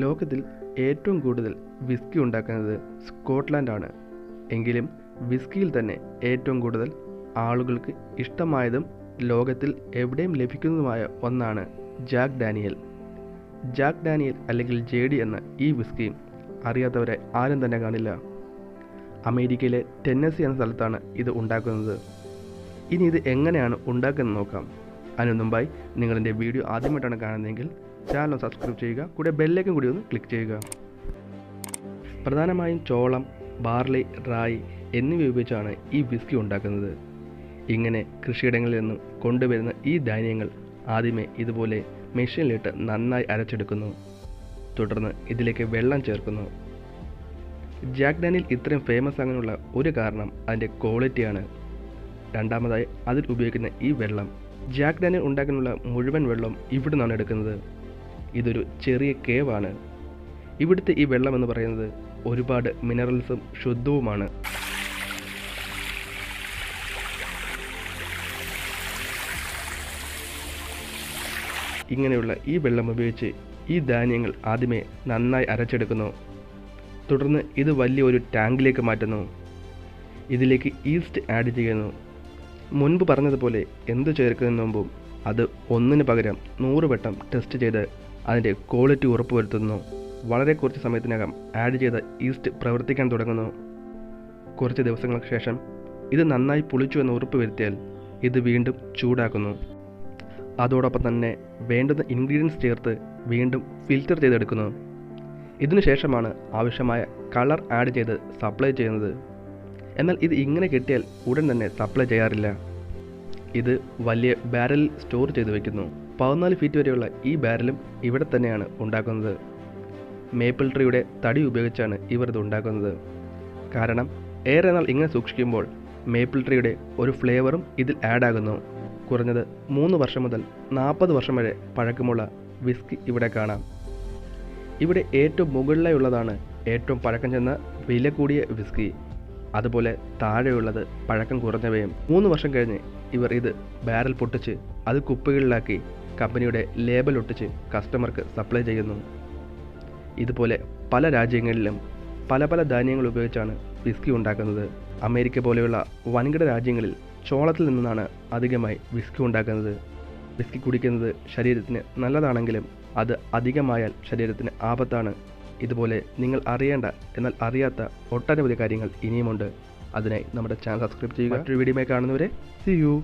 ലോകത്തിൽ ഏറ്റവും കൂടുതൽ വിസ്കി ഉണ്ടാക്കുന്നത് സ്കോട്ട്ലൻഡാണ്. എങ്കിലും വിസ്കിയിൽ തന്നെ ഏറ്റവും കൂടുതൽ ആളുകൾക്ക് ഇഷ്ടമായതും ലോകത്തിൽ എവിടെയും ലഭിക്കുന്നതുമായ ഒന്നാണ് ജാക്ക് ഡാനിയൽ. ജാക്ക് ഡാനിയൽ അല്ലെങ്കിൽ JD എന്ന ഈ വിസ്കി അറിയാത്തവരെ ആരും തന്നെ കാണില്ല. അമേരിക്കയിലെ ടെന്നസി എന്ന സ്ഥലത്താണ് ഇത് ഉണ്ടാക്കുന്നത്. ഇനി ഇത് എങ്ങനെയാണ് ഉണ്ടാക്കുന്നത് നോക്കാം. അതിനു മുമ്പായി നിങ്ങളെൻ്റെ വീഡിയോ ആദ്യമായിട്ടാണ് കാണുന്നതെങ്കിൽ ചാനൽ സബ്സ്ക്രൈബ് ചെയ്യുക, കൂടെ ബെല്ലൈക്കൻ കൂടി ഒന്ന് ക്ലിക്ക് ചെയ്യുക. പ്രധാനമായും ചോളം, ബാർലി, റായി എന്നിവ ഉപയോഗിച്ചാണ് ഈ വിസ്കി ഉണ്ടാക്കുന്നത്. ഇങ്ങനെ കൃഷിയിടങ്ങളിൽ നിന്നും കൊണ്ടുവരുന്ന ഈ ധാന്യങ്ങൾ ആദ്യമേ ഇതുപോലെ മെഷീനിലിട്ട് നന്നായി അരച്ചെടുക്കുന്നു. തുടർന്ന് ഇതിലേക്ക് വെള്ളം ചേർക്കുന്നു. ജാക്ക് ഡാനിയൽ ഇത്രയും ഫേമസ് ആകാനുള്ള ഒരു കാരണം അതിൻ്റെ ക്വാളിറ്റിയാണ്. രണ്ടാമതായി അതിൽ ഉപയോഗിക്കുന്ന ഈ വെള്ളം, ജാക്ക് ഡാനിയൽ ഉണ്ടാക്കാനുള്ള മുഴുവൻ വെള്ളം ഇവിടെ നിന്നാണ് എടുക്കുന്നത്. ഇതൊരു ചെറിയ കേവാണ്. ഇവിടുത്തെ ഈ വെള്ളം എന്ന് പറയുന്നത് ഒരുപാട് മിനറൽസും ശുദ്ധവുമാണ്. ഇങ്ങനെയുള്ള ഈ വെള്ളം ഉപയോഗിച്ച് ഈ ധാന്യങ്ങൾ ആദ്യമേ നന്നായി അരച്ചെടുക്കുന്നു. തുടർന്ന് ഇത് വലിയ ഒരു ടാങ്കിലേക്ക് മാറ്റുന്നു. ഇതിലേക്ക് ഈസ്റ്റ് ആഡ് ചെയ്യുന്നു. മുൻപ് പറഞ്ഞതുപോലെ എന്ത് ചേർക്കുന്നതിന് മുമ്പും അത് ഒന്നിന് പകരം 100 വട്ടം ടെസ്റ്റ് ചെയ്ത് അതിൻ്റെ ക്വാളിറ്റി ഉറപ്പുവരുത്തുന്നു. വളരെ കുറച്ച് സമയത്തിനകം ആഡ് ചെയ്ത ഈസ്റ്റ് പ്രവർത്തിക്കാൻ തുടങ്ങുന്നു. കുറച്ച് ദിവസങ്ങൾക്ക് ശേഷം ഇത് നന്നായി പുളിച്ചു എന്ന് ഉറപ്പുവരുത്തിയാൽ ഇത് വീണ്ടും ചൂടാക്കുന്നു. അതോടൊപ്പം തന്നെ വേണ്ടുന്ന ഇൻഗ്രീഡിയൻസ് ചേർത്ത് വീണ്ടും ഫിൽറ്റർ ചെയ്തെടുക്കുന്നു. ഇതിനു ശേഷമാണ് ആവശ്യമായ കളർ ആഡ് ചെയ്ത് സപ്ലൈ ചെയ്യുന്നത്. എന്നാൽ ഇത് ഇങ്ങനെ കിട്ടിയാൽ ഉടൻ തന്നെ സപ്ലൈ ചെയ്യാറില്ല. ഇത് വലിയ ബാരലിൽ സ്റ്റോർ ചെയ്ത് വയ്ക്കുന്നു. 14 ഫീറ്റ് വരെയുള്ള ഈ ബാരലും ഇവിടെ തന്നെയാണ് ഉണ്ടാക്കുന്നത്. മേപ്പിൾ ട്രീയുടെ തടി ഉപയോഗിച്ചാണ് ഇവർ ഇത് ഉണ്ടാക്കുന്നത്. കാരണം ഏറെ നാൾ ഇങ്ങനെ സൂക്ഷിക്കുമ്പോൾ മേപ്പിൾ ട്രീയുടെ ഒരു ഫ്ലേവറും ഇതിൽ ആഡാകുന്നു. കുറഞ്ഞത് 3 വർഷം മുതൽ 40 വർഷം വരെ പഴക്കമുള്ള വിസ്കി ഇവിടെ കാണാം. ഇവിടെ ഏറ്റവും മുകളിലായുള്ളതാണ് ഏറ്റവും പഴക്കം ചെന്ന വില കൂടിയ വിസ്കി. അതുപോലെ താഴെയുള്ളത് പഴക്കം കുറഞ്ഞവയും. 3 വർഷം കഴിഞ്ഞ് ഇവർ ഇത് ബാരൽ പൊട്ടിച്ച് അത് കുപ്പികളിലാക്കി കമ്പനിയുടെ ലേബൽ ഒട്ടിച്ച് കസ്റ്റമർക്ക് സപ്ലൈ ചെയ്യുന്നു. ഇതുപോലെ പല രാജ്യങ്ങളിലും പല ധാന്യങ്ങൾ ഉപയോഗിച്ചാണ് വിസ്കി ഉണ്ടാക്കുന്നത്. അമേരിക്ക പോലെയുള്ള വൻകിട രാജ്യങ്ങളിൽ ചോളത്തിൽ നിന്നാണ് അധികമായി വിസ്കി ഉണ്ടാക്കുന്നത്. വിസ്കി കുടിക്കുന്നത് ശരീരത്തിന് നല്ലതാണെങ്കിലും അത് അധികമായാൽ ശരീരത്തിന് ആപത്താണ്. ഇതുപോലെ നിങ്ങൾ അറിയേണ്ട എന്നാൽ അറിയാത്ത ഒട്ടനവധി കാര്യങ്ങൾ ഇനിയുമുണ്ട്. അതിനായി നമ്മുടെ ചാനൽ സബ്സ്ക്രൈബ് ചെയ്യുക. മറ്റൊരു വീഡിയോയുമായി കാണുന്നവരെ see you.